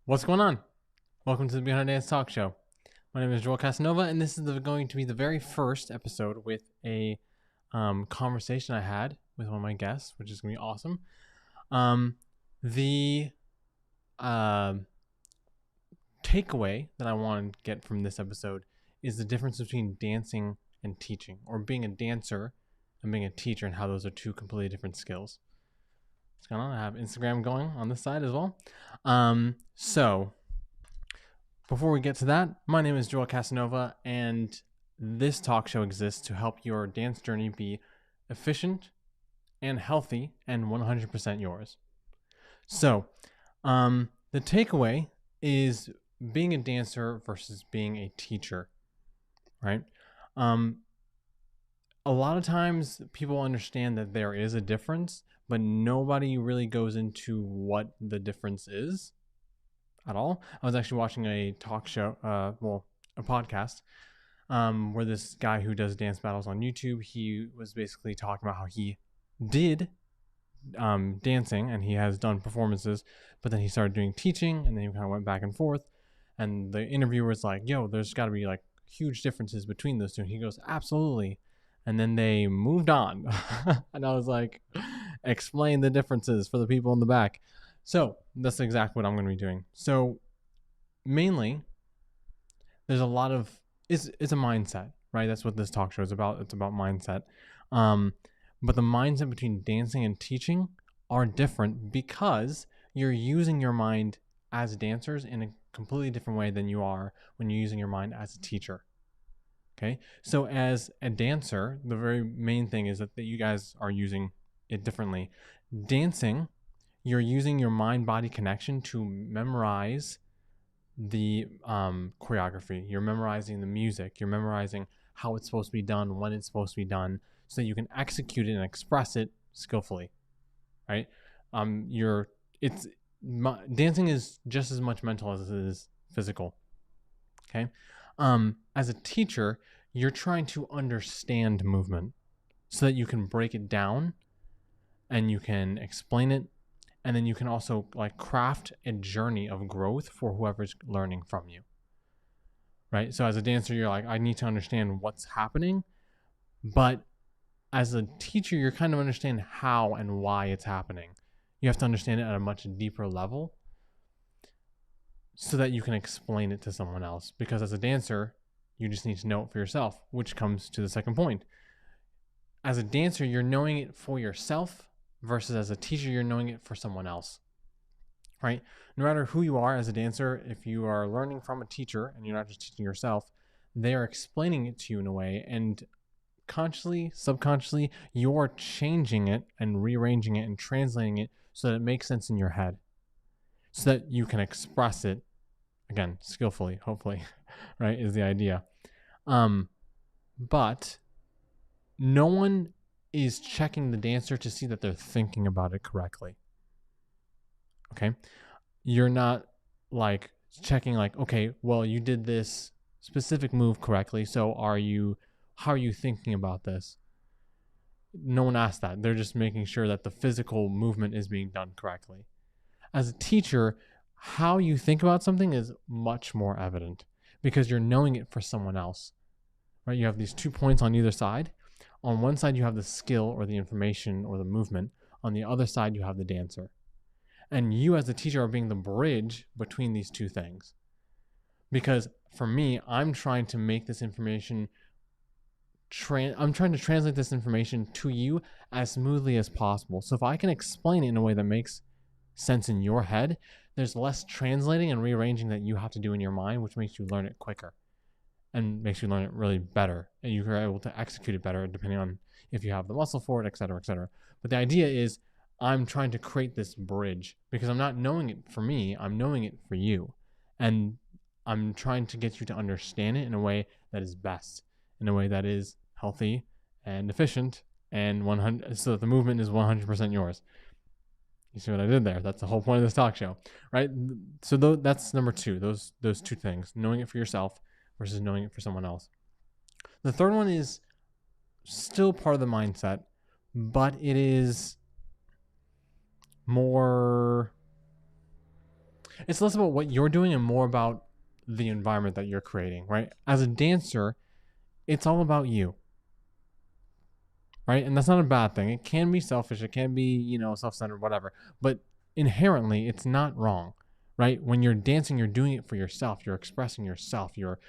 What's going on? Welcome to the Behind Dance Talk Show. My name is Joel Casanova, and this is going to be the very first episode with a conversation I had with one of my guests, which is going to be awesome. The takeaway that I want to get from this episode is the difference between dancing and teaching, or being a dancer and being a teacher, and how those are two completely different skills. What's going on? I have Instagram going on this side as well. So before we get to that, my name is Joel Casanova, and this talk show exists to help your dance journey be efficient and healthy and 100% yours. So, the takeaway is being a dancer versus being a teacher, right? A lot of times people understand that there is a difference, but nobody really goes into what the difference is at all. I was actually watching a talk show, a podcast, where this guy who does dance battles on YouTube, he was basically talking about how he did dancing and he has done performances, but then he started doing teaching, and then he kind of went back and forth. And the interviewer was like, "Yo, there's got to be like huge differences between those two." And he goes, "Absolutely." And then they moved on. And I was like, explain the differences for the people in the back. So that's exactly what I'm going to be doing. So mainly, there's a lot of, it's a mindset, right? That's what this talk show is about. It's about mindset. But the mindset between dancing and teaching are different because you're using your mind as dancers in a completely different way than you are when you're using your mind as a teacher. Okay, so as a dancer, the very main thing is that you guys are using it differently. Dancing, you're using your mind-body connection to memorize the choreography. You're memorizing the music. You're memorizing how it's supposed to be done, when it's supposed to be done, so that you can execute it and express it skillfully, right? Dancing is just as much mental as it is physical. Okay. As a teacher, you're trying to understand movement so that you can break it down and you can explain it, and then you can also like craft a journey of growth for whoever's learning from you, right? So as a dancer, you're like, I need to understand what's happening, but as a teacher, you're kind of understand how and why it's happening. You have to understand it at a much deeper level so that you can explain it to someone else. Because as a dancer, you just need to know it for yourself, which comes to the second point. As a dancer, you're knowing it for yourself versus as a teacher, you're knowing it for someone else, right? No matter who you are as a dancer, if you are learning from a teacher and you're not just teaching yourself, they are explaining it to you in a way, and consciously, subconsciously, you're changing it and rearranging it and translating it so that it makes sense in your head, so that you can express it, again, skillfully, hopefully, right, is the idea. But no one is checking the dancer to see that they're thinking about it correctly. Okay? You're not like checking like, okay, well, you did this specific move correctly, so how are you thinking about this? No one asked that. They're just making sure that the physical movement is being done correctly. As a teacher, how you think about something is much more evident because you're knowing it for someone else, right? You have these 2 points on either side. On one side, you have the skill or the information or the movement. On the other side, you have the dancer. And you as the teacher are being the bridge between these two things. Because for me, I'm trying to make this information, I'm trying to translate this information to you as smoothly as possible. So if I can explain it in a way that makes sense in your head, there's less translating and rearranging that you have to do in your mind, which makes you learn it quicker and makes you learn it really better, and you are able to execute it better depending on if you have the muscle for it, et cetera, et cetera. But the idea is I'm trying to create this bridge because I'm not knowing it for me, I'm knowing it for you, and I'm trying to get you to understand it in a way that is best, in a way that is healthy and efficient, and 100, so that the movement is 100% yours. You see what I did there? That's the whole point of this talk show, right? So that's number two, those two things, knowing it for yourself versus knowing it for someone else. The third one is still part of the mindset, but it is more It's less about what you're doing and more about the environment that you're creating, right? As a dancer, it's all about you, right? And that's not a bad thing. It can be selfish, it can be, self-centered, whatever. But inherently, it's not wrong, right? When you're dancing, you're doing it for yourself. You're expressing yourself. You're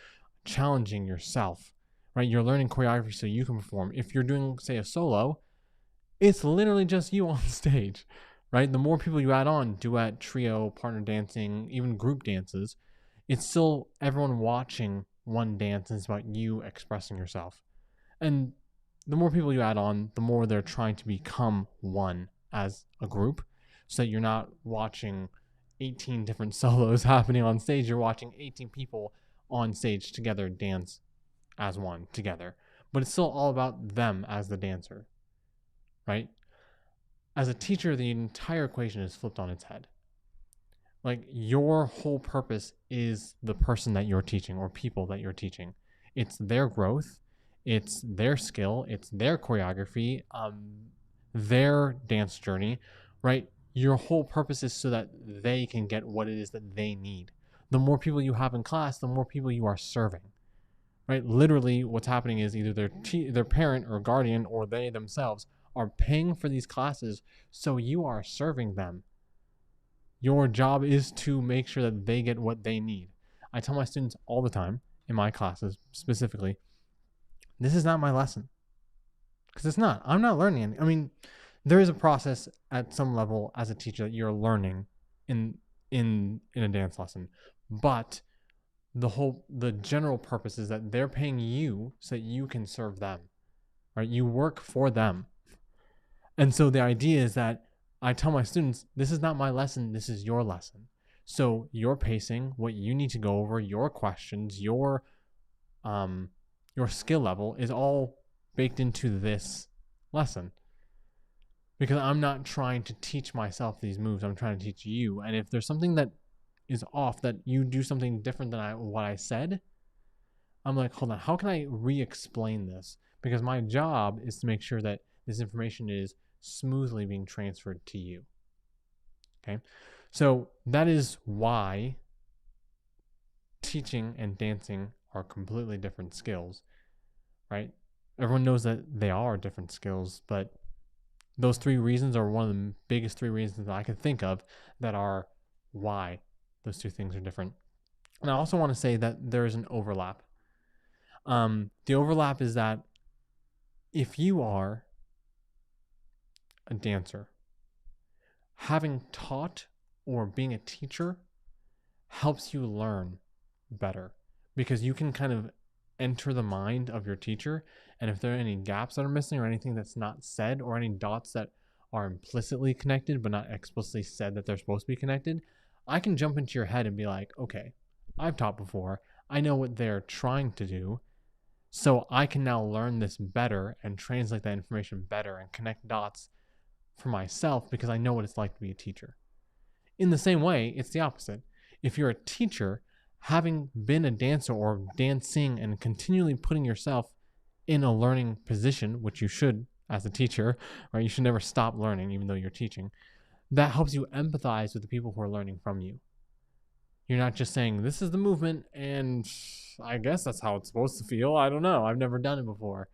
challenging yourself, right? You're learning choreography so you can perform. If you're doing, say, a solo, it's literally just you on stage, right? The more people you add on, duet, trio, partner dancing, even group dances, it's still everyone watching one dance, and it's about you expressing yourself. And the more people you add on, the more they're trying to become one as a group, so that you're not watching 18 different solos happening on stage. You're watching 18 people on stage together dance as one together. But it's still all about them as the dancer, right? As a teacher, the entire equation is flipped on its head. Like, your whole purpose is the person that you're teaching or people that you're teaching. It's their growth, it's their skill, it's their choreography, their dance journey, right? Your whole purpose is so that they can get what it is that they need. The more people you have in class, the more people you are serving, right? Literally, what's happening is either their parent or guardian or they themselves are paying for these classes, so you are serving them. Your job is to make sure that they get what they need. I tell my students all the time, in my classes specifically, this is not my lesson. Because it's not. I'm not learning anything. I mean, there is a process at some level as a teacher that you're learning in a dance lesson. But the general purpose is that they're paying you so that you can serve them. Right? You work for them. And so the idea is that I tell my students, this is not my lesson, this is your lesson. So your pacing, what you need to go over, your questions, your skill level is all baked into this lesson. Because I'm not trying to teach myself these moves, I'm trying to teach you. And if there's something that is off, that you do something different than what I said, I'm like, hold on, how can I re-explain this? Because my job is to make sure that this information is smoothly being transferred to you. Okay, so that is why teaching and dancing are completely different skills, right? Everyone knows that they are different skills, but those three reasons are one of the biggest three reasons that I can think of that are why those two things are different. And I also want to say that there is an overlap. The overlap is that if you are a dancer, having taught or being a teacher helps you learn better, because you can kind of enter the mind of your teacher, and if there are any gaps that are missing or anything that's not said or any dots that are implicitly connected but not explicitly said that they're supposed to be connected, I can jump into your head and be like, okay, I've taught before, I know what they're trying to do, so I can now learn this better and translate that information better and connect dots for myself because I know what it's like to be a teacher. In the same way, it's the opposite. If you're a teacher, having been a dancer or dancing and continually putting yourself in a learning position, which you should as a teacher, right? You should never stop learning even though you're teaching. That helps you empathize with the people who are learning from you. You're not just saying, this is the movement and I guess that's how it's supposed to feel. I don't know. I've never done it before.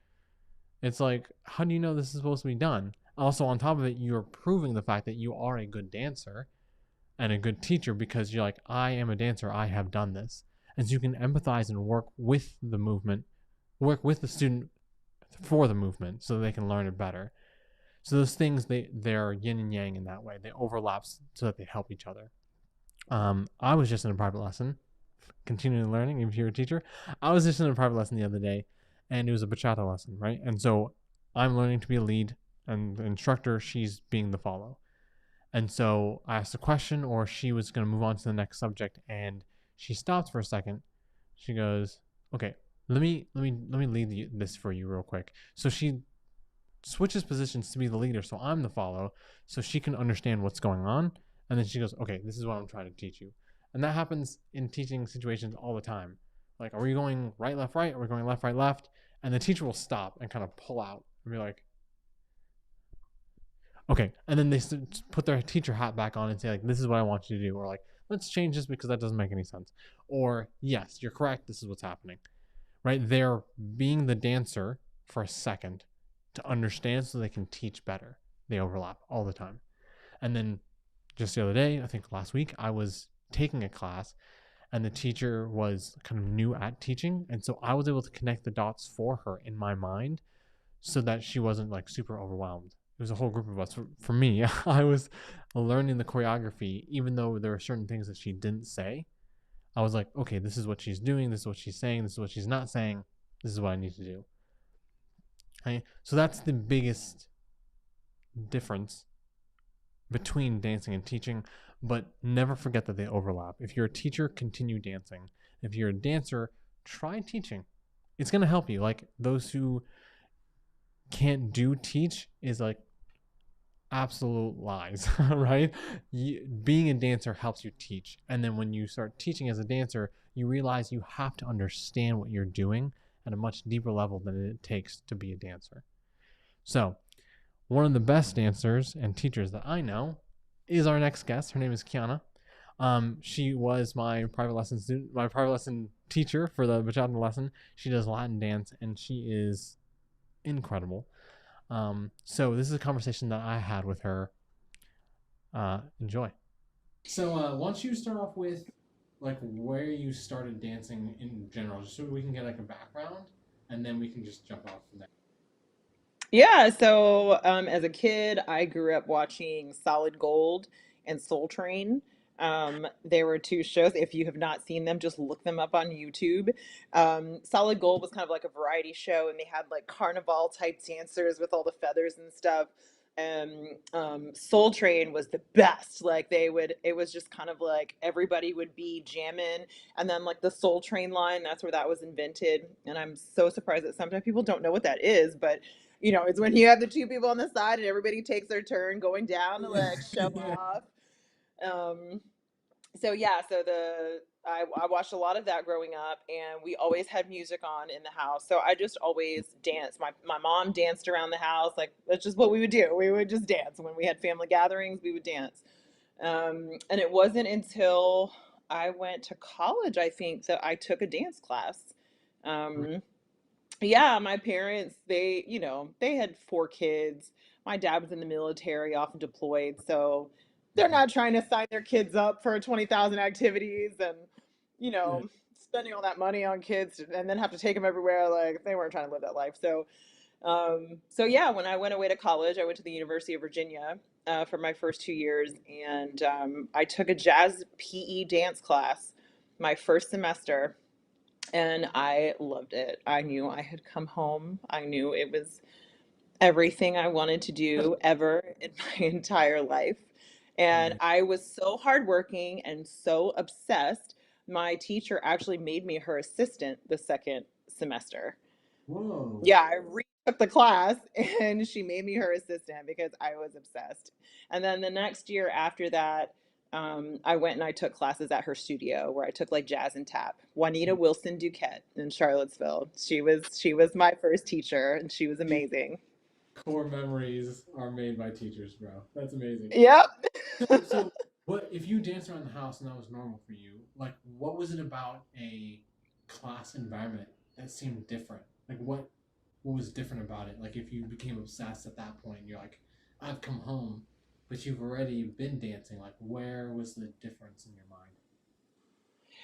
It's like, how do you know this is supposed to be done? Also, on top of it, you're proving the fact that you are a good dancer and a good teacher because you're like, I am a dancer, I have done this. And so you can empathize and work with the movement, work with the student for the movement so they can learn it better. So those things, they're yin and yang in that way. They overlap so that they help each other. I was just in a private lesson, continuing learning, if you're a teacher. I was just in a private lesson the other day, and it was a bachata lesson, right? And so I'm learning to be a lead, and the instructor, she's being the follow. And so I asked a question, or she was going to move on to the next subject, and she stopped for a second. She goes, "Okay, let me lead this for you real quick." So she switches positions to be the leader, so I'm the follow, so she can understand what's going on. And then she goes, "Okay, this is what I'm trying to teach you." And that happens in teaching situations all the time. Like, are we going right, left, right? Are we going left, right, left? And the teacher will stop and kind of pull out and be like, okay. And then they put their teacher hat back on and say, like, this is what I want you to do. Or like, let's change this because that doesn't make any sense. Or, yes, you're correct. This is what's happening, right? They're being the dancer for a second to understand so they can teach better. They overlap all the time. And then just the other day, I think last week, I was taking a class and the teacher was kind of new at teaching. And so I was able to connect the dots for her in my mind so that she wasn't like super overwhelmed. It was a whole group of us. For me, I was learning the choreography, even though there were certain things that she didn't say. I was like, okay, this is what she's doing. This is what she's saying. This is what she's not saying. This is what I need to do. Okay? So that's the biggest difference between dancing and teaching, but never forget that they overlap. If you're a teacher, continue dancing. If you're a dancer, try teaching. It's going to help you. Like those who can't do teach is like absolute lies, right? Being a dancer helps you teach. And then when you start teaching as a dancer, you realize you have to understand what you're doing at a much deeper level than it takes to be a dancer. So, one of the best dancers and teachers that I know is our next guest. Her name is Quiana. She was my private lesson student, my private lesson teacher for the bachata lesson. She does Latin dance, and she is incredible. So this is a conversation that I had with her. Enjoy. So why don't you start off with like where you started dancing in general, just so we can get like a background, and then we can just jump off from there. Yeah, so as a kid, I grew up watching Solid Gold and Soul Train. They were two shows. If you have not seen them, just look them up on YouTube. Solid Gold was kind of like a variety show, and they had like carnival type dancers with all the feathers and stuff. And Soul Train was the best. Like it was just kind of like everybody would be jamming, and then like the Soul Train line, that's where that was invented. And I'm so surprised that sometimes people don't know what that is, but it's when you have the two people on the side and everybody takes their turn going down to Yeah, like show yeah. off. Um, so yeah, so I watched a lot of that growing up, and we always had music on in the house. So I just always danced. My mom danced around the house. Like that's just what we would do. We would just dance when we had family gatherings. We would dance. And it wasn't until I went to college, I think, that I took a dance class. Um, yeah, my parents, they had four kids. My dad was in the military, often deployed, so they're not trying to sign their kids up for 20,000 activities and, you Yeah. know, spending all that money on kids and then have to take them everywhere. Like they weren't trying to live that life. So yeah, when I went away to college, I went to the University of Virginia for my first 2 years, and I took a jazz PE dance class my first semester, and I loved it. I knew I had come home. I knew it was everything I wanted to do ever in my entire life. And Right. I was so hardworking and so obsessed. My teacher actually made me her assistant the second semester. Whoa. Yeah, I retook the class and she made me her assistant because I was obsessed. And then the next year after that, I went and I took classes at her studio where I took like jazz and tap. Juanita Wilson Duquette in Charlottesville. She was my first teacher and she was Dude, amazing. core memories are made by teachers, bro. That's amazing. Yep. So what if you danced around the house and that was normal for you? Like, what was it about a class environment that seemed different? Like, what was different about it? Like, if you became obsessed at that point, you're like, I've come home, but you've already been dancing. Like, where was the difference in your mind?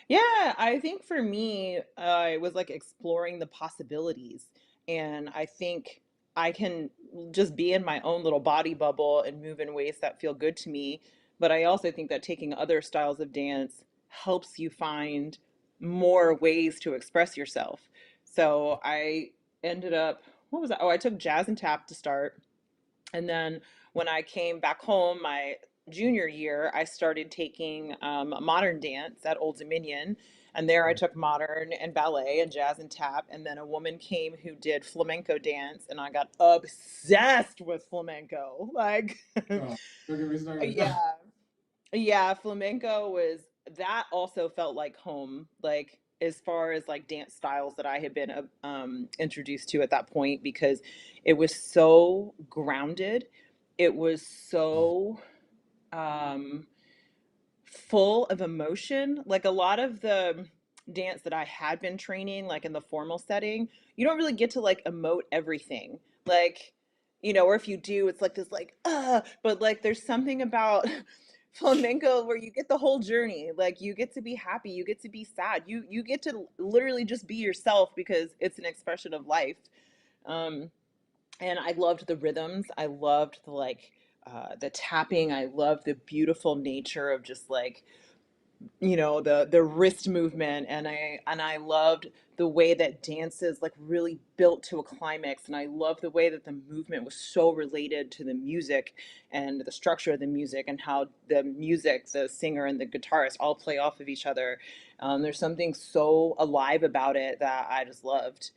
Yeah, I think for me, it was like exploring the possibilities. And I think I can just be in my own little body bubble and move in ways that feel good to me. But I also think that taking other styles of dance helps you find more ways to express yourself. So I ended up, what was that? Oh, I took jazz and tap to start. And then when I came back home, my junior year, I started taking modern dance at Old Dominion. And there I took modern and ballet and jazz and tap. And then a woman came who did flamenco dance, and I got obsessed with flamenco. Like, Oh, don't get me started. yeah, yeah, flamenco was that also felt like home, like as far as like dance styles that I had been introduced to at that point, because it was so grounded. It was so um, full of emotion. Like a lot of the dance that I had been training, like in the formal setting, you don't really get to like emote everything. Like, or if you do, it's like this, like, but like there's something about flamenco where you get the whole journey. Like you get to be happy, you get to be sad, you get to literally just be yourself because it's an expression of life. Um, and I loved the rhythms. I loved the tapping. I loved the beautiful nature of just like the wrist movement, and I loved the way that dances like really built to a climax, and I loved the way that the movement was so related to the music and the structure of the music and how the music, the singer and the guitarist all play off of each other. There's something so alive about it that I just loved.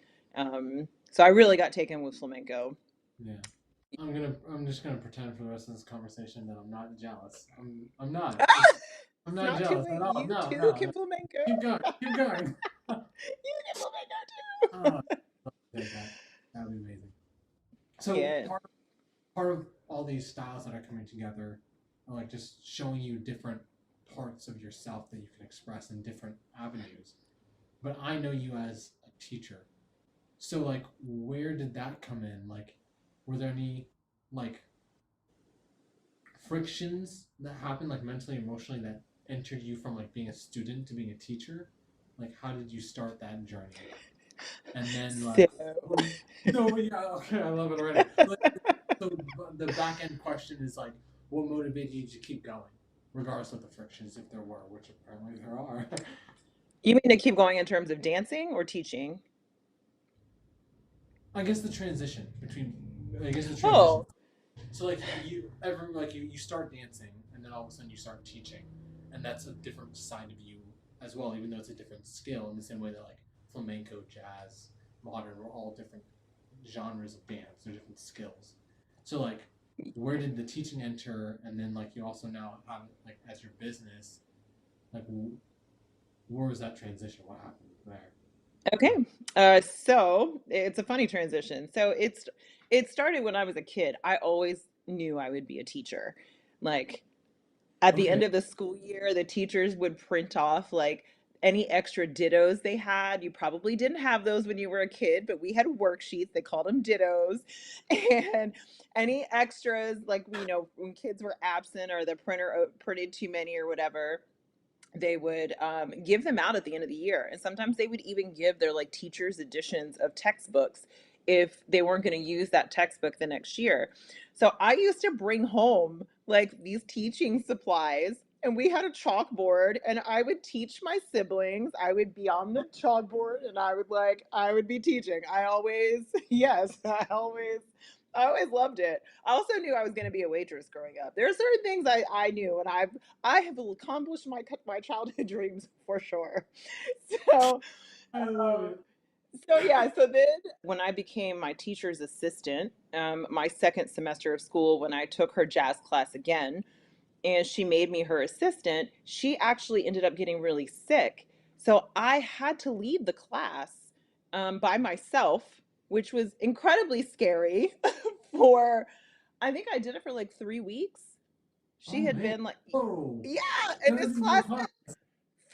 So I really got taken with flamenco. Yeah. I'm just gonna pretend for the rest of this conversation that I'm not jealous. I'm not. I'm It's not not too jealous at late. all. You No, too no, can no. flamenco. Keep going. Keep going. You can Oh, flamenco too. like that. That'd be amazing. So Yeah. part of all these styles that are coming together are like just showing you different parts of yourself that you can express in different avenues. But I know you as a teacher. So like where did that come in? Like were there any like frictions that happened like mentally, emotionally that entered you from like being a student to being a teacher? Like how did you start that journey? And then So like no, yeah, okay, I love it already. Like so the back end question is like what motivated you to keep going, regardless of the frictions if there were, which apparently there are. you mean to keep going in terms of dancing or teaching? I guess the transition between I guess the transition. Oh, So like you start dancing and then all of a sudden you start teaching, and that's a different side of you as well, even though it's a different skill in the same way that like flamenco, jazz, modern were all different genres of dance. They're different skills. So like where did the teaching enter, and then like you also now have like as your business, like where was that transition? What happened there? okay. So it's a funny transition. So it started when I was a kid. I always knew I would be a teacher. Like at the Okay. end of the school year, the teachers would print off like any extra dittos they had. You probably didn't have those when you were a kid, but we had worksheets. They called them dittos. And any extras, like, when kids were absent or the printer printed too many or whatever, they would give them out at the end of the year. And sometimes they would even give their like teachers editions of textbooks if they weren't going to use that textbook the next year. So I used to bring home like these teaching supplies, and we had a chalkboard, and I would teach my siblings. I would be on the chalkboard, and I would be teaching. I always yes, I always loved it. I also knew I was going to be a waitress growing up. There are certain things I knew, and I have accomplished my childhood dreams for sure. So, I love um, it. so yeah. So then, when I became my teacher's assistant, my second semester of school, when I took her jazz class again, and she made me her assistant, she actually ended up getting really sick. So I had to leave the class by myself, which was incredibly scary. For I think I did it for like 3 weeks. Oh She had man. been like, Oh, yeah, and that this is in your class class.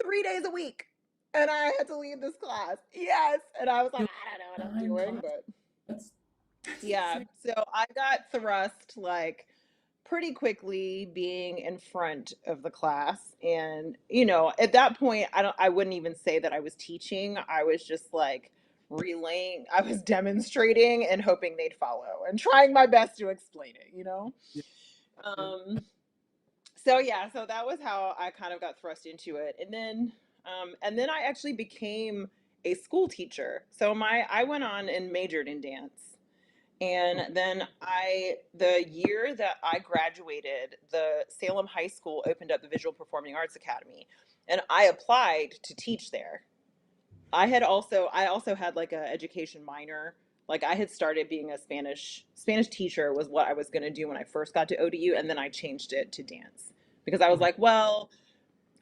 3 days a week. And I had to leave this class. Yes. And I was like, You I don't know what I'm have 9 doing, classes. but That's yeah. insane. So I got thrust like pretty quickly being in front of the class. And, at that point, I wouldn't even say that I was teaching. I was just like relaying, I was demonstrating and hoping they'd follow and trying my best to explain it. Yeah. Um, so yeah, so that was how I kind of got thrust into it. And then I actually became a school teacher. So I went on and majored in dance. Oh, And then the year that I graduated, the Salem High School opened up the Visual Performing Arts Academy, and I applied to teach there. I also had like a education minor. Like I had started being a Spanish teacher was what I was going to do when I first got to ODU, and then I changed it to dance because I was okay. like, well,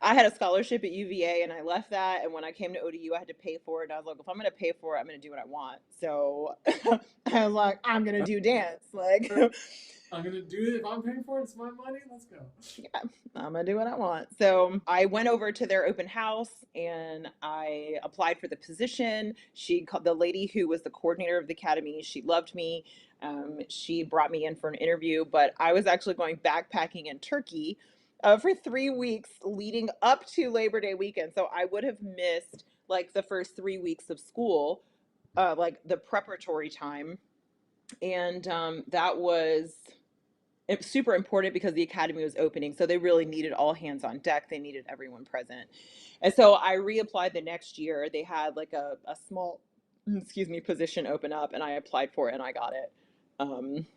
I had a scholarship at UVA and I left that, and when I came to ODU I had to pay for it, and I was like, if I'm going to pay for it, I'm going to do what I want. So I was like, I'm going to do dance. Like I'm gonna do it if I'm paying for it. It's my money. Let's go. Yeah, I'm gonna do what I want. So I went over to their open house and I applied for the position. She called the lady who was the coordinator of the academy. She loved me. She brought me in for an interview, but I was actually going backpacking in Turkey for 3 weeks leading up to Labor Day weekend. So I would have missed like the first 3 weeks of school, like the preparatory time. And that was it was super important because the academy was opening. So they really needed all hands on deck. They needed everyone present. And so I reapplied the next year. They had like a small, excuse me, position open up and I applied for it and I got it. Um,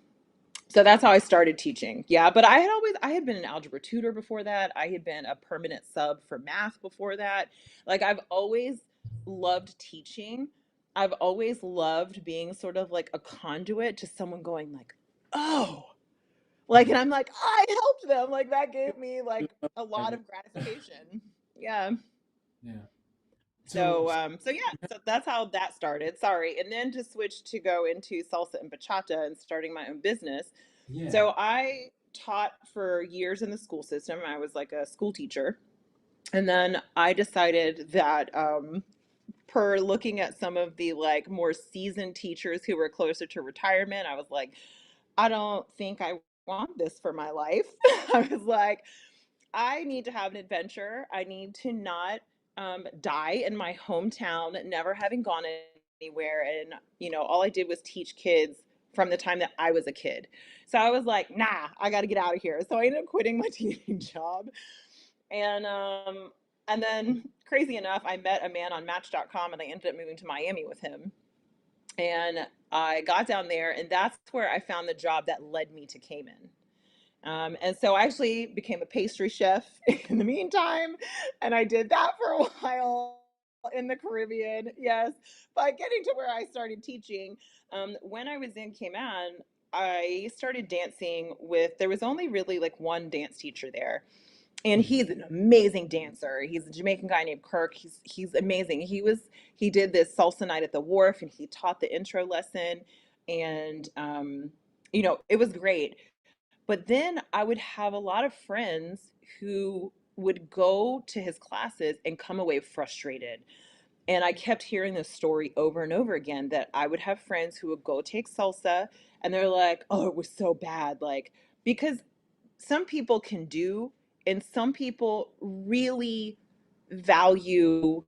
so that's how I started teaching. Yeah, but I had been an algebra tutor before that. I had been a permanent sub for math before that. Like I've always loved teaching. I've always loved being sort of like a conduit to someone going like, "Oh, like," and I'm like, I helped them. Like that gave me like a lot of gratification. Yeah. Yeah. So, So so yeah, so that's how that started. Sorry. And then to switch to go into salsa and bachata and starting my own business. yeah. So I taught for years in the school system. I was like a school teacher. And then I decided that per looking at some of the like more seasoned teachers who were closer to retirement, I was like, I don't think I want this for my life. I was like, I need to have an adventure. I need to not die in my hometown, never having gone anywhere. And, all I did was teach kids from the time that I was a kid. So I was like, nah, I got to get out of here. So I ended up quitting my teaching job. And then crazy enough, I met a man on Match.com and I ended up moving to Miami with him. And I got down there, and that's where I found the job that led me to Cayman. And so I actually became a pastry chef in the meantime, and I did that for a while in the Caribbean. Yes, but getting to where I started teaching, when I was in Cayman, I started dancing with. There was only really like one dance teacher there, and Yeah. he's an amazing dancer. He's a Jamaican guy named Kirk. He's amazing. He did this salsa night at the wharf, and he taught the intro lesson, and it was great. But then I would have a lot of friends who would go to his classes and come away frustrated. And I kept hearing this story over and over again that I would have friends who would go take salsa and they're like, oh, it was so bad. Like, because some people can do, and some people really value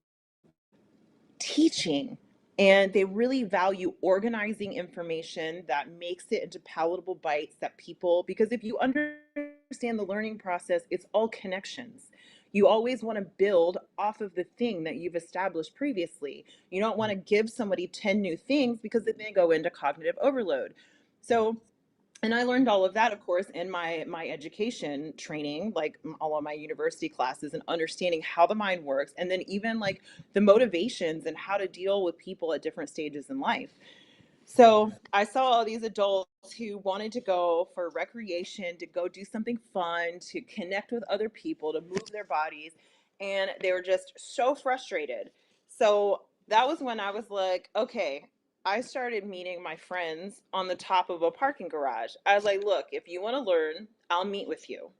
teaching and they really value organizing information that makes it into palatable bites that people, because if you understand the learning process, it's all connections. You always want to build off of the thing that you've established previously. You don't want to give somebody 10 new things because then they go into cognitive overload. Yeah. So, and I learned all of that, of course, in my education training, like all of my university classes, and understanding how the mind works, and then even like the motivations and how to deal with people at different stages in life. So Yeah. I saw all these adults who wanted to go for recreation, to go do something fun, to connect with other people, to move their bodies, and they were just so frustrated. So that was when I was like, okay, I started meeting my friends on the top of a parking garage. I was like, look, if you want to learn, I'll meet with you.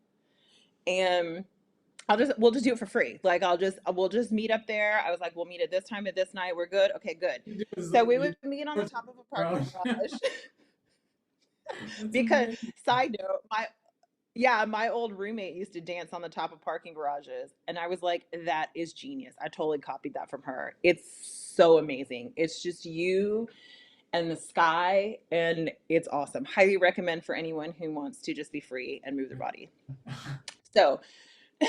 And we'll just do it for free. Like we'll just meet up there. I was like, we'll meet at this time at this night. We're good. Okay, good. You do is So we you would meet on the do top of a parking bro. garage. That's Because amazing. side note, my old roommate used to dance on the top of parking garages, and I was like, that is genius. I totally copied that from her. It's so amazing. It's just you and the sky, and it's awesome. Highly recommend for anyone who wants to just be free and move their body. So,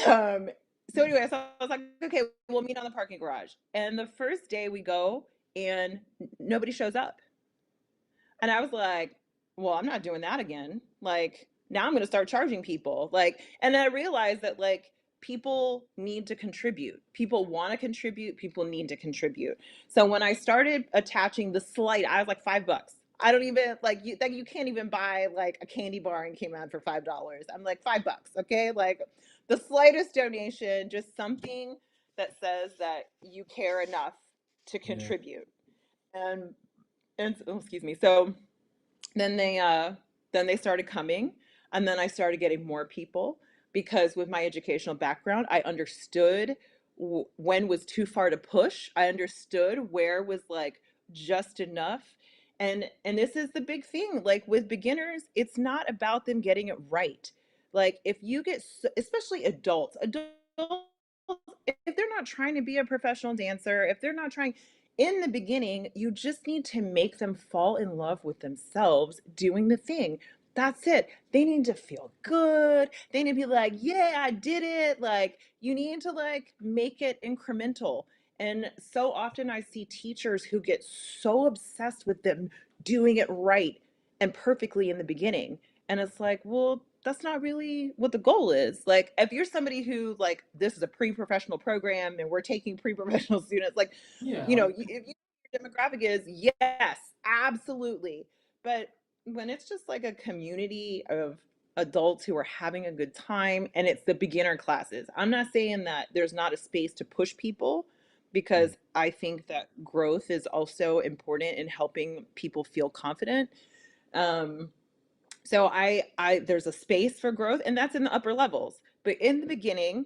um, so anyway, so I was like, okay, we'll meet on the parking garage. And the first day we go, and nobody shows up. And I was like, well, I'm not doing that again. Like, now I'm going to start charging people. Like, and I realized that, like, people need to contribute. People want to contribute. People need to contribute. So when I started attaching the slight, I was like, $5. I don't even like you can't even buy like a candy bar in Cayman for $5. I'm like, $5. Okay. Like the slightest donation, just something that says that you care enough to Yeah. contribute. And, oh, excuse me. So then then they started coming, and then I started getting more people because with my educational background, I understood when was too far to push. I understood where was like just enough. And this is the big thing. Like with beginners, it's not about them getting it right. Like if you get, especially adults, if they're not trying to be a professional dancer, if they're not trying in the beginning, you just need to make them fall in love with themselves doing the thing. That's it. They need to feel good. They need to be like, yeah, I did it. Like, you need to like make it incremental. And so often I see teachers who get so obsessed with them doing it right and perfectly in the beginning. And it's like, well, that's not really what the goal is. Like, if you're somebody who, like, this is a pre professional program and we're taking pre professional students, like, Yeah, you know, like if your demographic is, yes, absolutely. But when it's just like a community of adults who are having a good time and it's the beginner classes, I'm not saying that there's not a space to push people mm, because I think that growth is also important in helping people feel confident. Um, so I there's a space for growth, and that's in the upper levels. But in the beginning,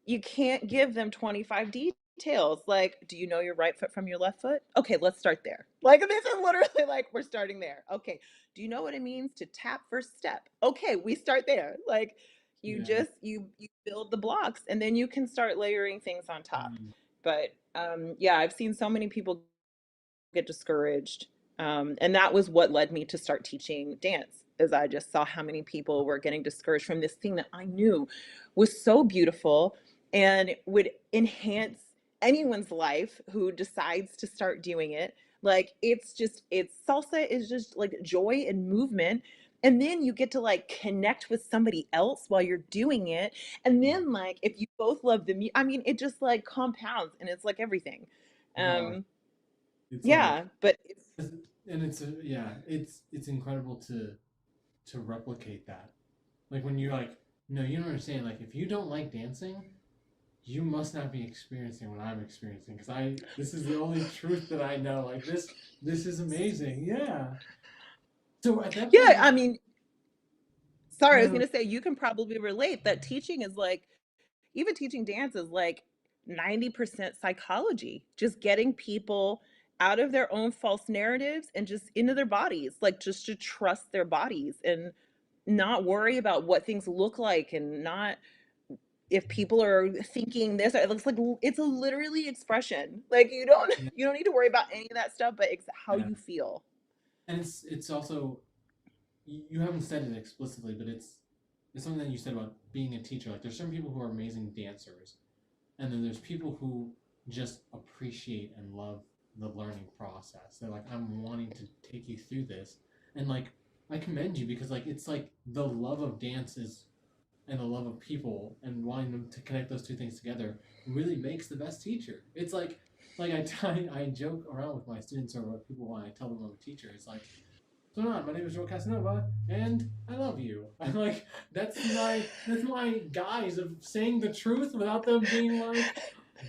you can't give them 25 details. Like, do you know your right foot from your left foot? Okay, let's start there. Like this is literally like we're starting there. Okay. Do you know what it means to tap first step? Okay, we start there. Like you yeah. just you build the blocks and then you can start layering things on top. Mm, But yeah, I've seen so many people get discouraged. And that was what led me to start teaching dance, as I just saw how many people were getting discouraged from this thing that I knew was so beautiful and would enhance anyone's life who decides to start doing it. Like it's salsa is just like joy and movement. And then you get to like connect with somebody else while you're doing it. And yeah. then like if you both love the music, I mean, it just like compounds and it's like everything. No, Um, it's like yeah, but it's and it's yeah, it's incredible to replicate that. Like when you like no, you don't understand. Like if you don't like dancing, you must not be experiencing what I'm experiencing because I this is the only truth that I know. Like this is amazing. Yeah. So at that yeah, point, I mean, sorry, I was no, gonna say you can probably relate that teaching is like even teaching dance is like 90% psychology, just getting people out of their own false narratives and just into their bodies, like just to trust their bodies and not worry about what things look like and not if people are thinking this it looks like it's a literally expression like you don't yeah, you don't need to worry about any of that stuff but how yeah. you feel. And it's also you haven't said it explicitly, but it's something that you said about being a teacher. Like there's some people who are amazing dancers, and then there's people who just appreciate and love the learning process. They're like, I'm wanting to take you through this, and like I commend you because like it's like the love of dance is and the love of people and wanting them to connect those two things together really makes the best teacher. It's like I joke around with my students or with people when I tell them I'm a teacher. It's like so on, my name is Joe Casanova, and I love you. I'm like, that's my guise of saying the truth without them being like,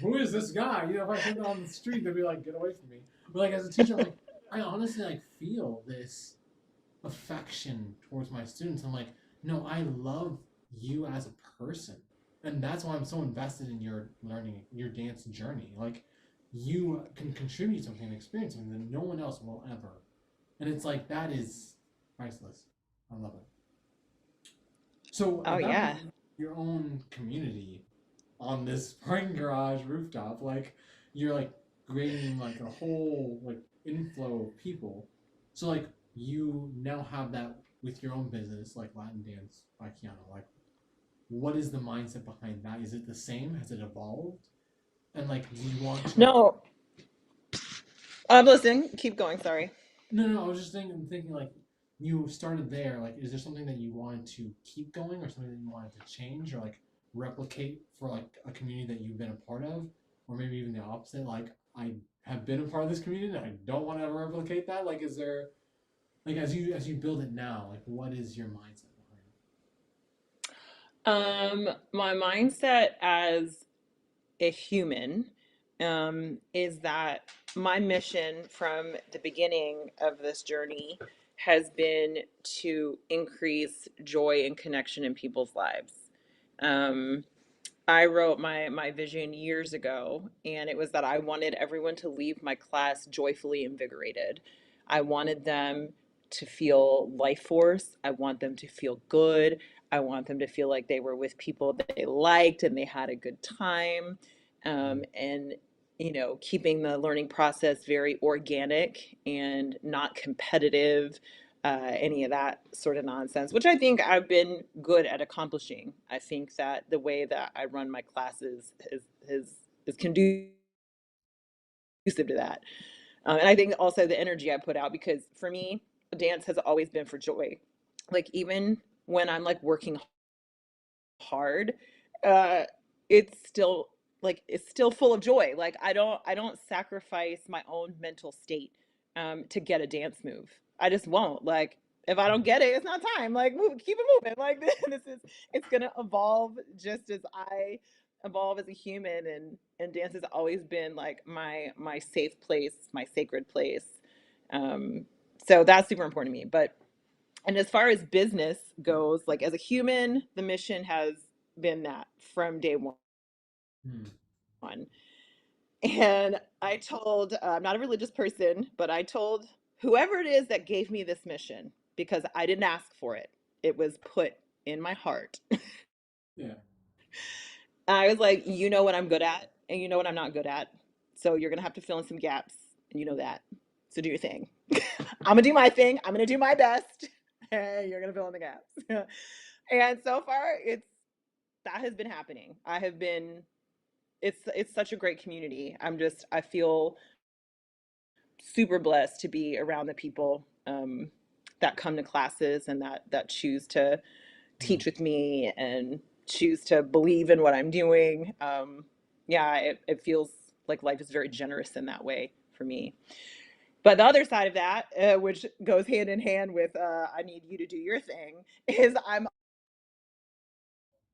who is this guy? You know, if I said that on the street, they'd be like, get away from me. But like as a teacher, I'm like, I honestly like feel this affection towards my students. I'm like, no, I love you as a person. And that's why I'm so invested in your learning, your dance journey. Like, you can contribute something and experience something that no one else will ever. And it's like, that is priceless. I love it. So, Oh at that yeah. point, your own community on this parking garage rooftop, like, you're like creating like a whole like inflow of people. So like you now have that with your own business, like Latin Dance by Quiana. Like, what is the mindset behind that? Is it the same? Has it evolved? And like, do you want to like? No, I'm listening. Keep going. Sorry. No, no. I was just thinking like, you started there. Like, is there something that you wanted to keep going, or something that you wanted to change, or like replicate for like a community that you've been a part of, or maybe even the opposite? Like, I have been a part of this community, and I don't want to ever replicate that. Like, is there like as you build it now, like what is your mindset behind My mindset as a human is that my mission from the beginning of this journey has been to increase joy and connection in people's lives. Um, I wrote my vision years ago, and it was that I wanted everyone to leave my class joyfully invigorated. I wanted them to feel life force. I want them to feel good. I want them to feel like they were with people that they liked and they had a good time. And keeping the learning process very organic and not competitive, any of that sort of nonsense, which I think I've been good at accomplishing. I think that the way that I run my classes is conducive to that. And I think also the energy I put out, because for me, dance has always been for joy. Like, even when I'm like working hard, uh, it's still full of joy. Like, I don't sacrifice my own mental state to get a dance move. I just won't. Like, if I don't get it, it's not time. Like, keep it moving. Like, this is it's gonna evolve just as I evolve as a human, and dance has always been like my safe place, my sacred place. Um, so that's super important to me. But and as far as business goes, like, as a human, the mission has been that from day Hmm. one. And I'm not a religious person, but I told whoever it is that gave me this mission, because I didn't ask for it, it was put in my heart. Yeah. I was like, you know what I'm good at, and you know what I'm not good at. So you're going to have to fill in some gaps, and you know that. So do your thing. I'm going to do my thing. I'm going to do my best. And you're going to fill in the gaps. And so far, that has been happening. It's such a great community. I feel super blessed to be around the people that come to classes and that choose to Hmm. teach with me and choose to believe in what I'm doing. Yeah, it feels like life is very generous in that way for me. But the other side of that, which goes hand in hand with I need you to do your thing, is I'm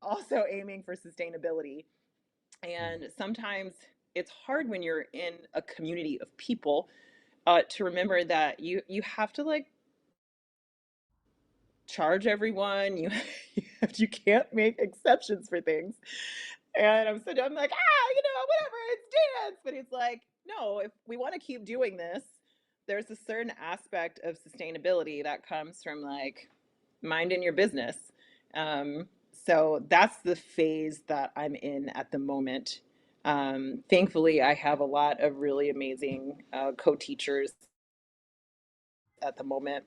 also aiming for sustainability. Hmm. And sometimes it's hard when you're in a community of people to remember that you have to, like, charge everyone. You can't make exceptions for things. And I'm like, whatever, it's dance. But it's like, no, if we want to keep doing this, there's a certain aspect of sustainability that comes from, like, minding your business. So that's the phase that I'm in at the moment. Thankfully, I have a lot of really amazing co-teachers at the moment,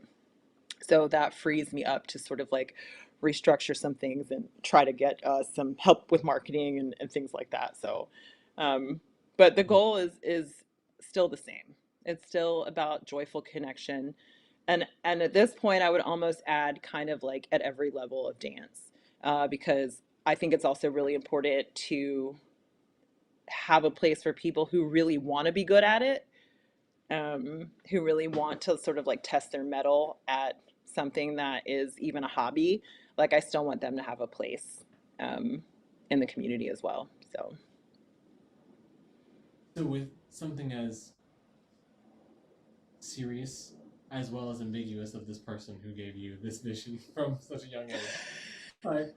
so that frees me up to sort of like restructure some things and try to get some help with marketing and things like that. So, um, but the goal is still the same. It's still about joyful connection, and at this point, I would almost add kind of like at every level of dance, because I think it's also really important to have a place for people who really want to be good at it, who really want to sort of like test their mettle at something that is even a hobby. Like, I still want them to have a place um, in the community as well. So So with something as serious as well as ambiguous of this person who gave you this vision from such a young age, like,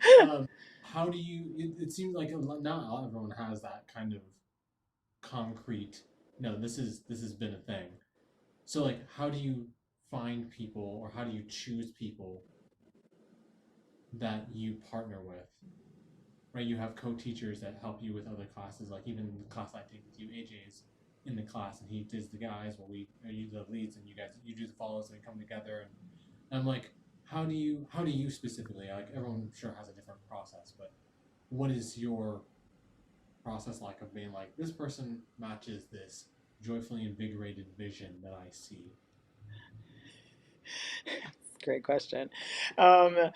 how do you? It seems like not everyone has that kind of concrete. No, this has been a thing. So like, how do you find people, or how do you choose people that you partner with? Right, you have co-teachers that help you with other classes, like even the class I take with you, AJ's in the class and he does the guys while we you do the leads and you do the follows and we come together, and I'm like, how do you specifically, like, everyone sure has a different process, but what is your process like of being like, this person matches this joyfully invigorated vision that I see? great question. Um,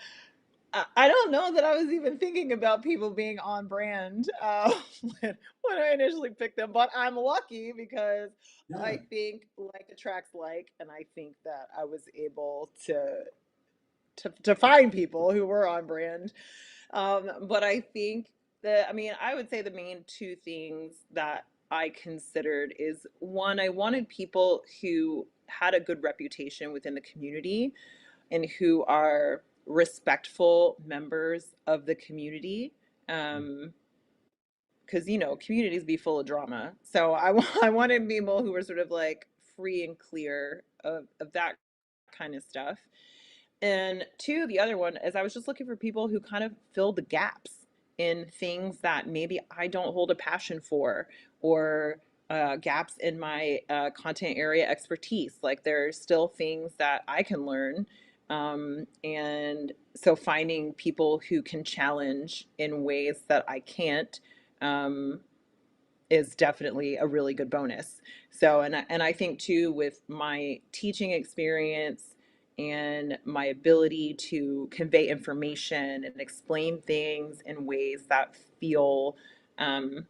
I don't know that I was even thinking about people being on brand when I initially picked them, but I'm lucky because Yeah. I think like attracts like, and I think that I was able to find people who were on brand. But I think that, I mean, I would say the main two things that I considered is, one, I wanted people who had a good reputation within the community and who are respectful members of the community. Um, because communities be full of drama. So I wanted people who were sort of like free and clear of that kind of stuff. And two, the other one is I was just looking for people who kind of fill the gaps in things that maybe I don't hold a passion for, or gaps in my content area expertise. Like there's still things that I can learn. And so finding people who can challenge in ways that I can't, um, is definitely a really good bonus. So, and I think too, with my teaching experience and my ability to convey information and explain things in ways that feel, um,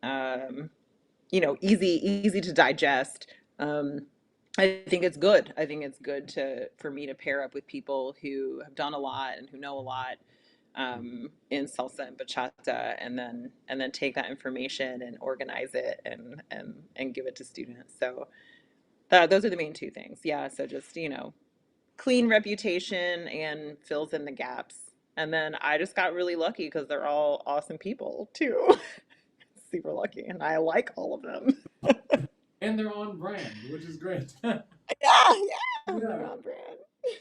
um, easy to digest. I think it's good. I think it's good to for me to pair up with people who have done a lot and who know a lot, in salsa and bachata, and then take that information and organize it and give it to students. So those are the main two things. Yeah. So just clean reputation and fills in the gaps. And then I just got really lucky because they're all awesome people too. Super lucky, and I like all of them. And they're on brand, which is great. Yeah, yeah, they're Yeah, on brand.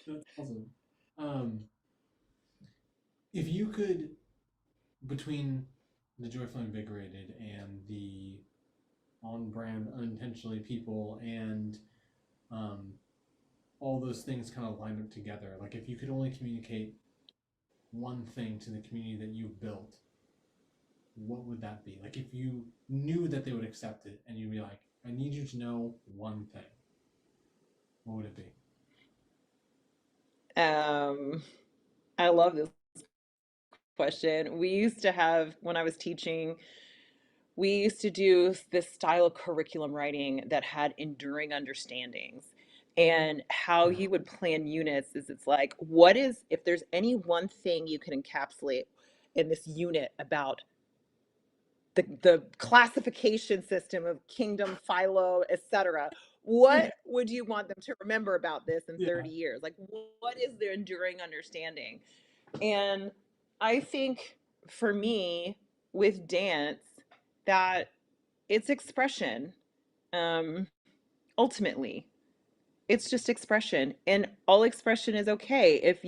that's awesome. Um, if you could, between the joyful invigorated and the on brand unintentionally people and um, all those things kind of line up together, like if you could only communicate one thing to the community that you've built, what would that be? Like if you knew that they would accept it and you'd be like, I need you to know one thing, what would it be? Um, I love this question. We used to have, when I was teaching, we used to do this style of curriculum writing that had enduring understandings. And how Yeah. you would plan units is it's like, what is, if there's any one thing you can encapsulate in this unit about the classification system of kingdom, philo, etc. What would you want them to remember about this in Yeah. 30 years? Like, what is their enduring understanding? And I think for me, with dance, that it's expression, um, ultimately it's just expression, and all expression is okay. If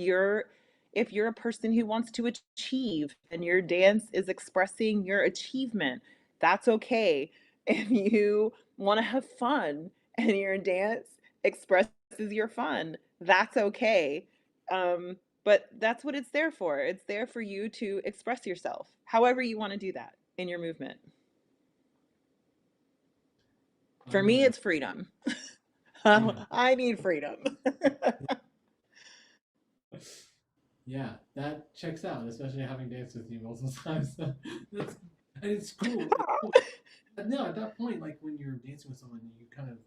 you're a person who wants to achieve and your dance is expressing your achievement, that's okay. If you want to have fun and your dance expresses your fun, that's okay. But that's what it's there for. It's there for you to express yourself however you want to do that in your movement. I For love me that. it's freedom. Yeah. I need freedom. Yeah, that checks out, especially having danced with you multiple times. That's and it's cool. It's cool. No, at that point, like when you're dancing with someone, you kind of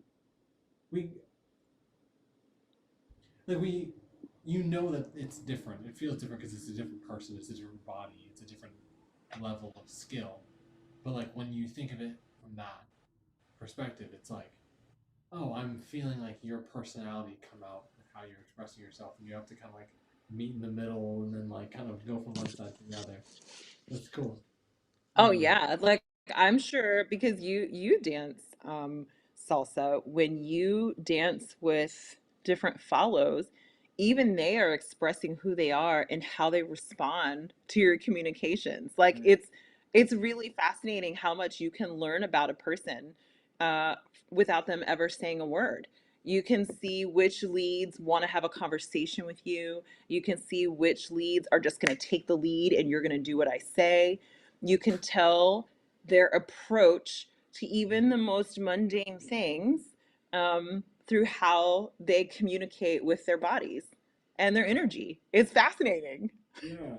we like we you know that it's different. It feels different because it's a different person, it's a different body, it's a different level of skill. But like when you think of it from that perspective, it's like, oh, I'm feeling like your personality come out with how you're expressing yourself, and you have to kind of like meet in the middle and then like kind of go from one side to the other. That's cool. Oh Um, yeah, like I'm sure because you dance salsa, when you dance with different follows, even they are expressing who they are and how they respond to your communications. Like right. it's really fascinating how much you can learn about a person uh without them ever saying a word. You can see which leads want to have a conversation with you. You can see which leads are just going to take the lead and you're going to do what I say. You can tell their approach to even the most mundane things, through how they communicate with their bodies and their energy. It's fascinating. Yeah,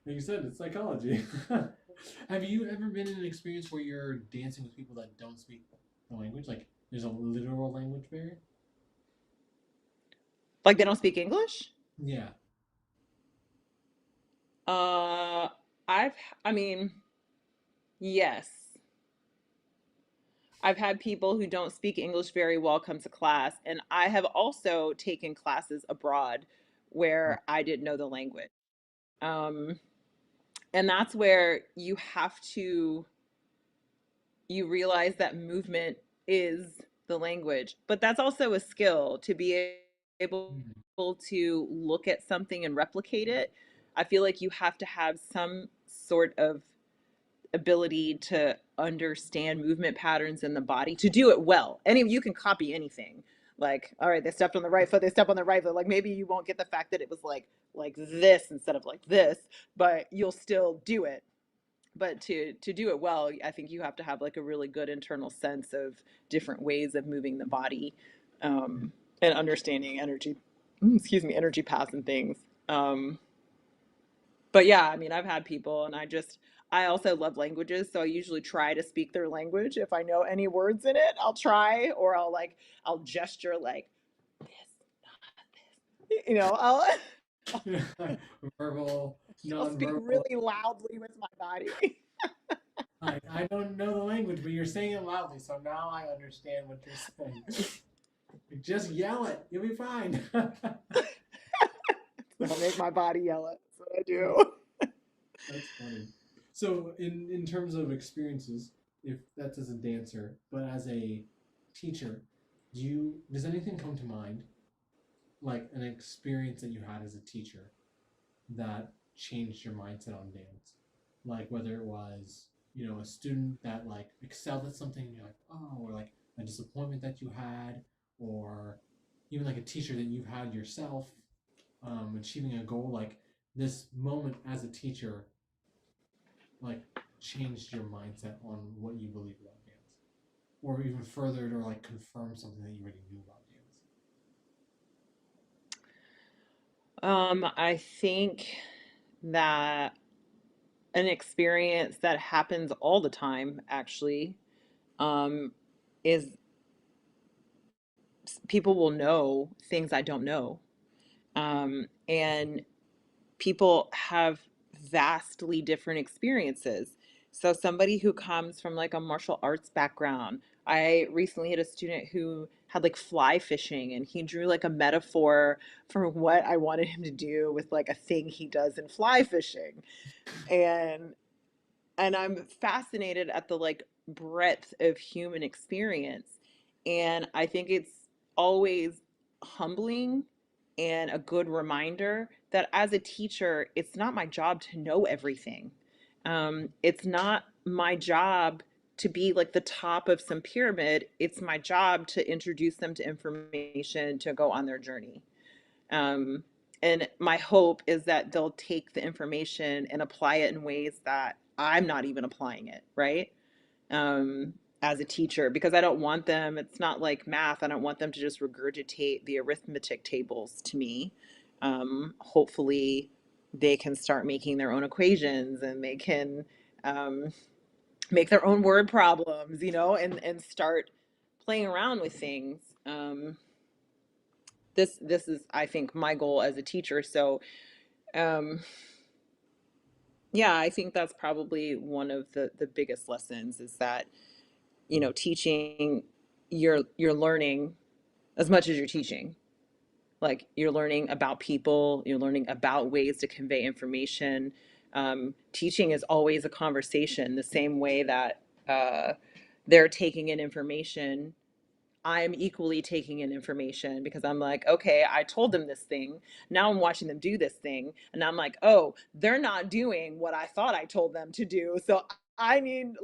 like you said, it's psychology. Have you ever been in an experience where you're dancing with people that don't speak the language? Like there's a literal language barrier? Like they don't speak English. Yeah. Uh, I've, I mean, yes. I've had people who don't speak English very well come to class, and I have also taken classes abroad Right. where I didn't know the language. Um, and that's where you realize that movement is the language, but that's also a skill to be able Mhm. to look at something and replicate it. I feel like you have to have some sort of ability to understand movement patterns in the body to do it well. Any you can copy anything. Like, all right, they stepped on the right foot, they step on the right foot. Like maybe you won't get the fact that it was like this instead of like this, but you'll still do it. But to do it well, I think you have to have like a really good internal sense of different ways of moving the body, and understanding energy, excuse me, energy paths and things. Um, but yeah, I mean, I've had people, and I also love languages, so I usually try to speak their language. If I know any words in it, I'll try, or I'll gesture like this, not this. I'll, Verbal, I'll speak non-verbal. really loudly with my body. I don't know the language, but you're saying it loudly, so now I understand what you're saying. Just yell it. You'll be fine. I'll make my body yell it. That's what I Yeah, do. that's funny. So, in terms of experiences, if that's as a dancer, but as a teacher, does anything come to mind, like an experience that you had as a teacher that changed your mindset on dance? Like whether it was, a student that like excelled at something and you're like, oh, or like a disappointment that you had, or even like a teacher that you've had yourself, achieving a goal, like this moment as a teacher, like changed your mindset on what you believe about dance, or even furthered or like confirmed something that you already knew about dance. I think that an experience that happens all the time, actually, um, is people will know things I don't know. And people have vastly different experiences. So, somebody who comes from like a martial arts background, I recently had a student who had like fly fishing, and he drew like a metaphor for what I wanted him to do with like a thing he does in fly fishing. And I'm fascinated at the like breadth of human experience, and I think it's always humbling and a good reminder that as a teacher it's not my job to know everything. It's not my job to be like the top of some pyramid. It's my job to introduce them to information to go on their journey. um, and my hope is that they'll take the information and apply it in ways that I'm not even applying it, right? Um, as a teacher, because I don't want them, it's not like math. I don't want them to just regurgitate the arithmetic tables to me. Hopefully, they can start making their own equations, and they can um, make their own word problems, and start playing around with things. This is, I think, my goal as a teacher. So um yeah, I think that's probably one of the biggest lessons, is that teaching, you're learning as much as you're teaching. Like, you're learning about people, you're learning about ways to convey information. Teaching is always a conversation, the same way that they're taking in information. I'm equally taking in information, because I'm like, okay, I told them this thing. Now I'm watching them do this thing. And I'm like, oh, they're not doing what I thought I told them to do. So I need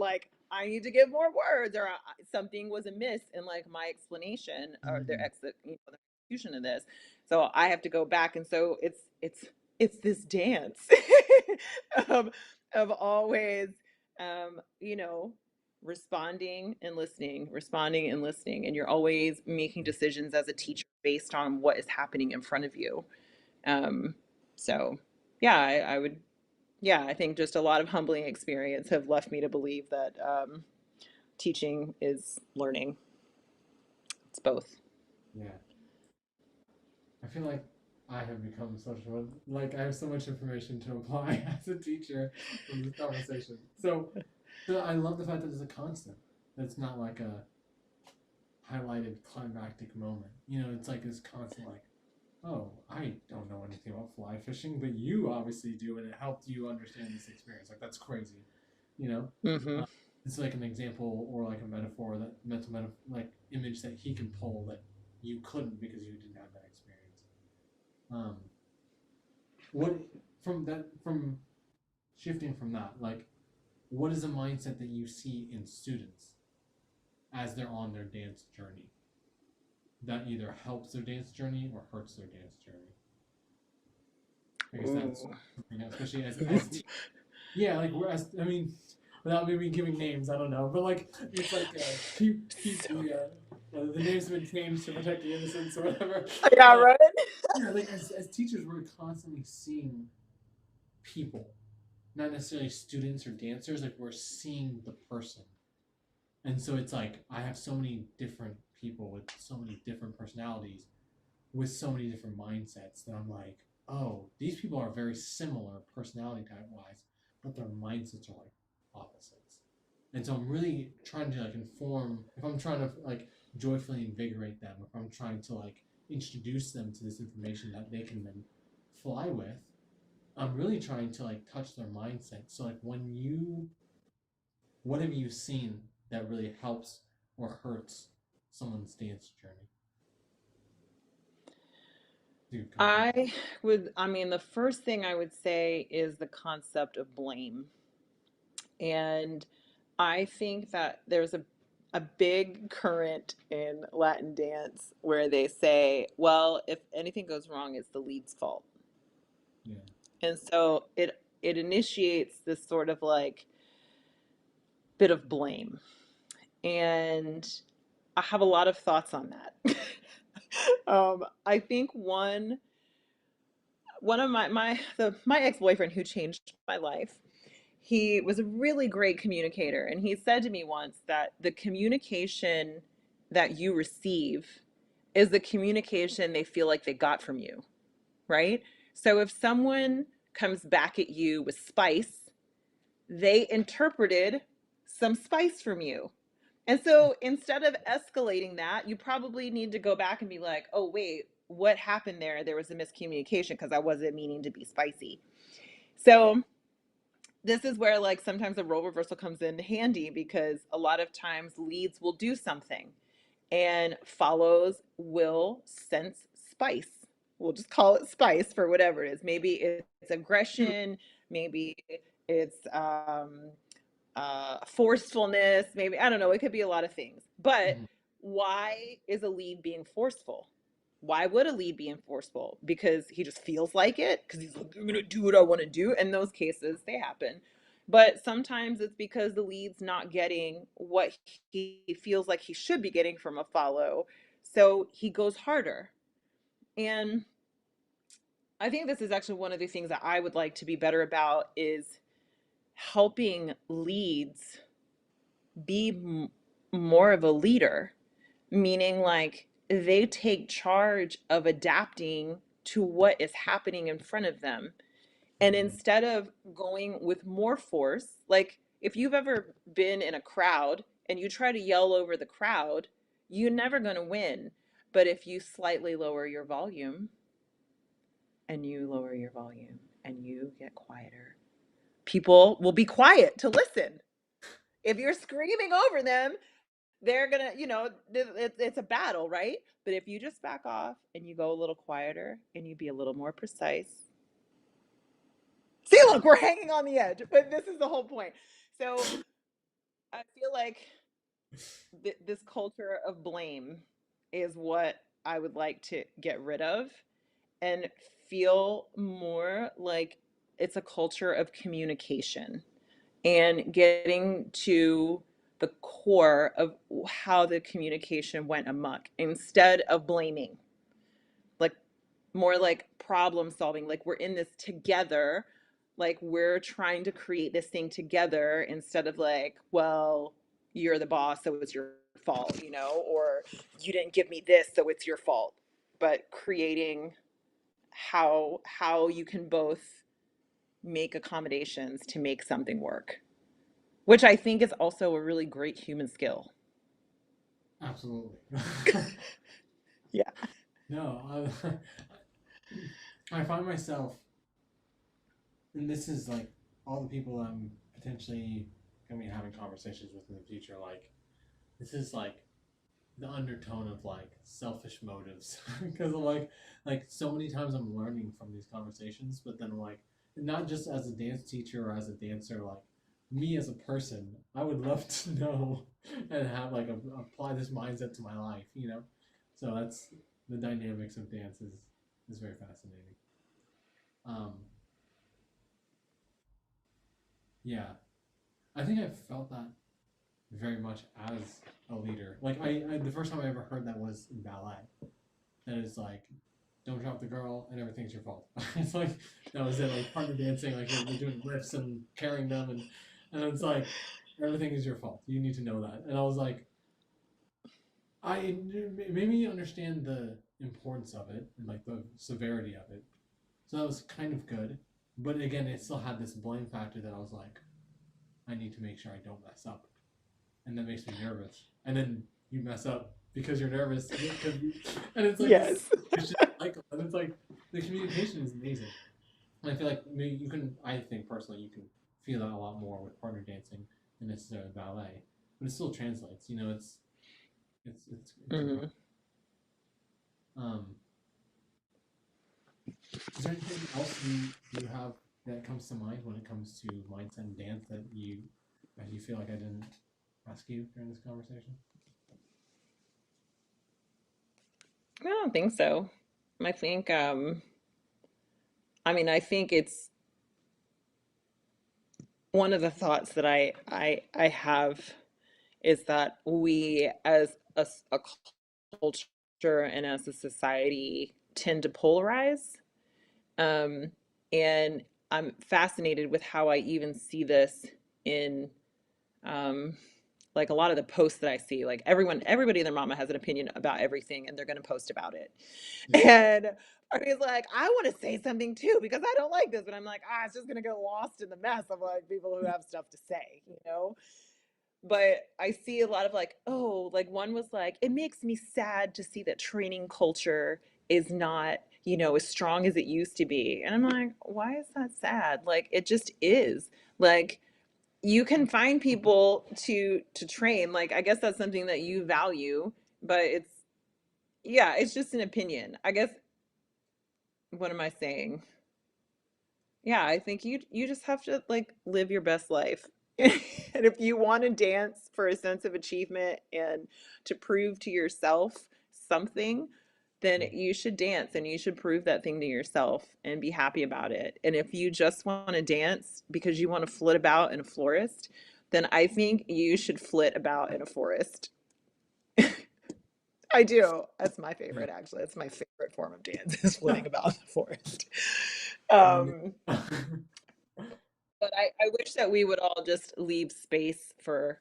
to give more words, or something was amiss in like my explanation, or their Mhm. the execution of this. So I have to go back. And so it's this dance of, always, you know, responding and listening, and you're always making decisions as a teacher based on what is happening in front of you. um, so yeah, I would, yeah, I think just a lot of humbling experience have left me to believe that teaching is learning. It's both. Yeah. I feel like I have become such a like I have so much information to apply as a teacher from this conversation. So I love the fact that it's a constant. That's not like a highlighted climactic moment. It's like this constant like, oh, I don't know anything about fly fishing, but you obviously do, and it helped you understand this experience. Like that's crazy, you know. Hmm. Uh, it's like an example or like a metaphor, that mental metaphor, like image that he can pull that you couldn't because you didn't have that experience. Um, what from shifting from that, like, what is a mindset that you see in students as they're on their dance journey that either helps their dance journey or hurts their dance journey? I guess that's Ooh. something, especially as yeah, like whereas I mean, without maybe giving names, I don't know, but like it's like keep So, the names have been changed to protect the innocents or whatever. yeah, But right. yeah, like as teachers, we're constantly seeing people, not necessarily students or dancers. Like we're seeing the person, and so it's like I have so many different people with so many different personalities, with so many different mindsets that I'm like, oh, these people are very similar personality type wise, but their mindsets are like opposites. And so I'm really trying to like inform, if I'm trying to like joyfully invigorate them, if I'm trying to like introduce them to this information that they can then fly with, I'm really trying to like touch their mindset. So like what have you seen that really helps or hurts someone's dance journey? Dude, come from that. I mean, the first thing I would say is the concept of blame. And I think that there's a big current in Latin dance where they say, well, if anything goes wrong, it's the lead's fault. Yeah. And so it initiates this sort of like bit of blame. And I have a lot of thoughts on that. I think one of my ex-boyfriend who changed my life, he was a really great communicator, and he said to me once that the communication that you receive is the communication they feel like they got from you, right? So if someone comes back at you with spice, they interpreted some spice from you. And so instead of escalating that, you probably need to go back and be like, oh, wait, what happened there? There was a miscommunication because I wasn't meaning to be spicy. So this is where like sometimes a role reversal comes in handy because a lot of times leads will do something and follows will sense spice. We'll just call it spice for whatever it is. Maybe it's aggression, maybe it's forcefulness, maybe, I don't know, it could be a lot of things. But Mhm. why is a lead being forceful? Why would a lead be forceful? Because he just feels like it? Because he's like, I'm going to do what I want to do. In those cases, they happen. But sometimes it's because the lead's not getting what he feels like he should be getting from a follow. So he goes harder. And I think this is actually one of the things that I would like to be better about is helping leads be more of a leader, meaning like they take charge of adapting to what is happening in front of them. And Mhm. instead of going with more force, like if you've ever been in a crowd and you try to yell over the crowd, you're never going to win. But if you slightly lower your volume and you lower your volume and you get quieter, people will be quiet to listen. If you're screaming over them, they're gonna, it's a battle, right? But if you just back off and you go a little quieter and you be a little more precise, see, look, we're hanging on the edge, but this is the whole point. So I feel like this culture of blame is what I would like to get rid of and feel more like it's a culture of communication and getting to the core of how the communication went amok instead of blaming, like more like problem solving, like we're in this together, like we're trying to create this thing together instead of like, well, you're the boss so it's your fault, or you didn't give me this so it's your fault, but creating how you can both make accommodations to make something work. which I think is also a really great human skill. Absolutely. Yeah. No, I find myself, and this is like all the people I'm potentially gonna be having conversations with in the future. Like, this is like the undertone of like selfish motives because like so many times I'm learning from these conversations, but then like not just as a dance teacher or as a dancer, like me as a person, I would love to know and have like apply this mindset to my life, you know. So that's the dynamics of dance is very fascinating. Um, yeah, I think I felt that very much as a leader. Like I the first time I ever heard that was in ballet. That is like, don't drop the girl and everything's your fault. It's like that was it. Like partner dancing, like they're doing lifts and carrying them, and it's like everything is your fault. You need to know that. And I was like, I it made me understand the importance of it and like the severity of it. So that was kind of good. But again, it still had this blame factor that I was like, I need to make sure I don't mess up, and that makes me nervous. And then you mess up because you're nervous, and it's like this Yes. vicious cycle. And it's like the communication is amazing. And I feel like maybe you can. I think personally, you can feel that a lot more with partner dancing than necessarily ballet, but it still translates. You know, it's important. Mhm. Um, is there anything else you have that comes to mind when it comes to mindset and dance that you feel like I didn't ask you during this conversation? I don't think so. I think I mean, I think it's one of the thoughts that I have is that we as a culture and as a society tend to polarize. Um, and I'm fascinated with how I even see this in um, like a lot of the posts that I see. Like everybody and their mama has an opinion about everything, and they're going to post about it. Yeah. And I was like, I want to say something too because I don't like this, but I'm like, it's just going to get lost in the mess of like people who have stuff to say, you know? But I see a lot of like, oh, like one was like, it makes me sad to see that training culture is not, as strong as it used to be. And I'm like, why is that sad? Like it just is. Like you can find people to train. Like I guess that's something that you value, but it's yeah, it's just an opinion. I guess what am I saying? Yeah, I think you just have to like live your best life. And if you want to dance for a sense of achievement and to prove to yourself something, then you should dance and you should prove that thing to yourself and be happy about it. And if you just want to dance because you want to flit about in a forest, then I think you should flit about in a forest. I do. That's my Yeah. favorite, actually. That's my favorite form of dance is flitting about in the forest. And Um, But I wish that we would all just leave space for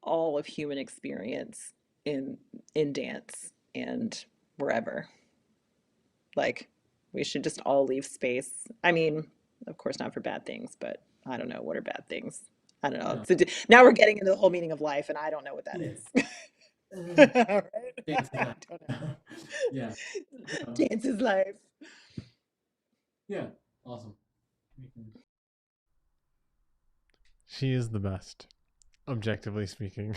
all of human experience in in dance and wherever. Like we should just all leave space. I mean, of course not for bad things, but I don't know what are bad things. I don't know. no, Now we're getting into the whole meaning of life, and I don't know what that yeah. is. Uh, Right? dance is I life. don't know. Yeah. No. Dance is life. Yeah. Awesome. We can- She is the best, objectively speaking.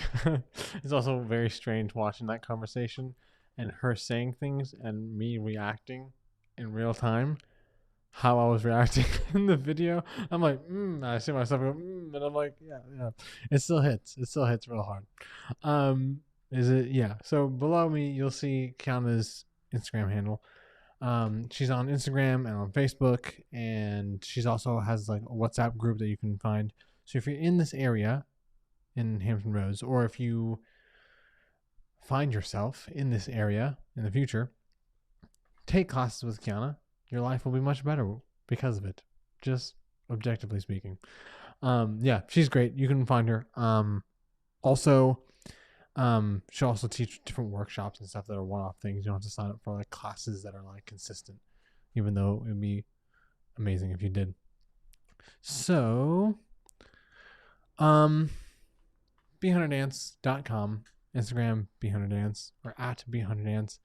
It's also very strange watching that conversation and her saying things and me reacting in real time. How I was reacting in the video, I'm like, I see myself go, and I'm like, yeah, yeah. It still hits. It still hits real hard. Um, is it? Yeah. So below me, you'll see Kiana's Instagram handle. She's on Instagram and on Facebook, and she's also has like a WhatsApp group that you can find. So if you're in this area in Hampton Roads, or if you find yourself in this area in the future, take classes with Kiana. Your life will be much better because of it. Just objectively speaking. Yeah, she's great. You can find her. Also, she'll also teach different workshops and stuff that are one-off things. You don't have to sign up for like classes that are like consistent, even though it would be amazing if you did. So, Um, b100dance.com, Instagram b100dance or at b100dance.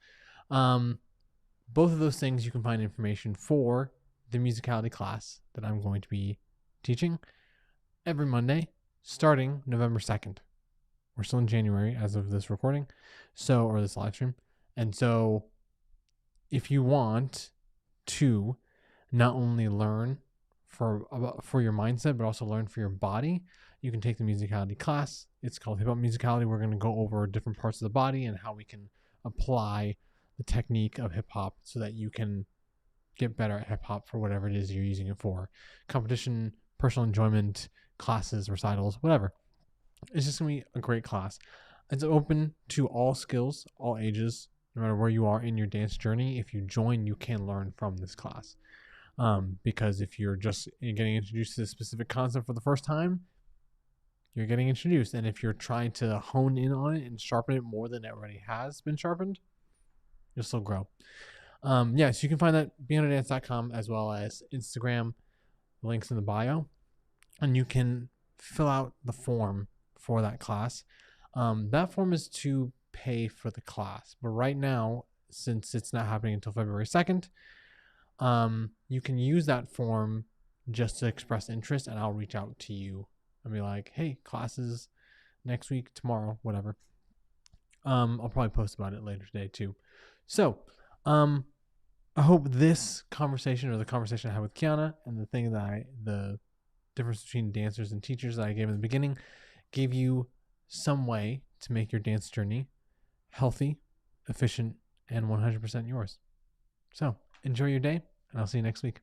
Both of those things you can find information for the musicality class that I'm going to be teaching every Monday starting November 2nd. We're still in January as of this recording, or this live stream. And so if you want to not only learn for your mindset, but also learn for your body, you can take the musicality class. It's called Hip Hop Musicality. We're going to go over different parts of the body and how we can apply the technique of hip hop so that you can get better at hip hop for whatever it is you're using it for. Competition, personal enjoyment, classes, recitals, whatever. It's just going to be a great class. It's open to all skills, all ages, no matter where you are in your dance journey. If you join, you can learn from this class. Because if you're just getting introduced to a specific concept for the first time, you're getting introduced. And if you're trying to hone in on it and sharpen it more than it already has been sharpened, you'll still grow. So you can find that at b100dance.com as well as Instagram, links in the bio, and you can fill out the form for that class. That form is to pay for the class, but right now, since it's not happening until February 2nd, you can use that form just to express interest, and I'll reach out to you and be like, hey, classes next week, tomorrow, whatever. I'll probably post about it later today too. So, I hope this conversation, or the conversation I had with Quiana, and the difference between dancers and teachers that I gave in the beginning, gave you some way to make your dance journey healthy, efficient, and 100% yours. So enjoy your day, and I'll see you next week.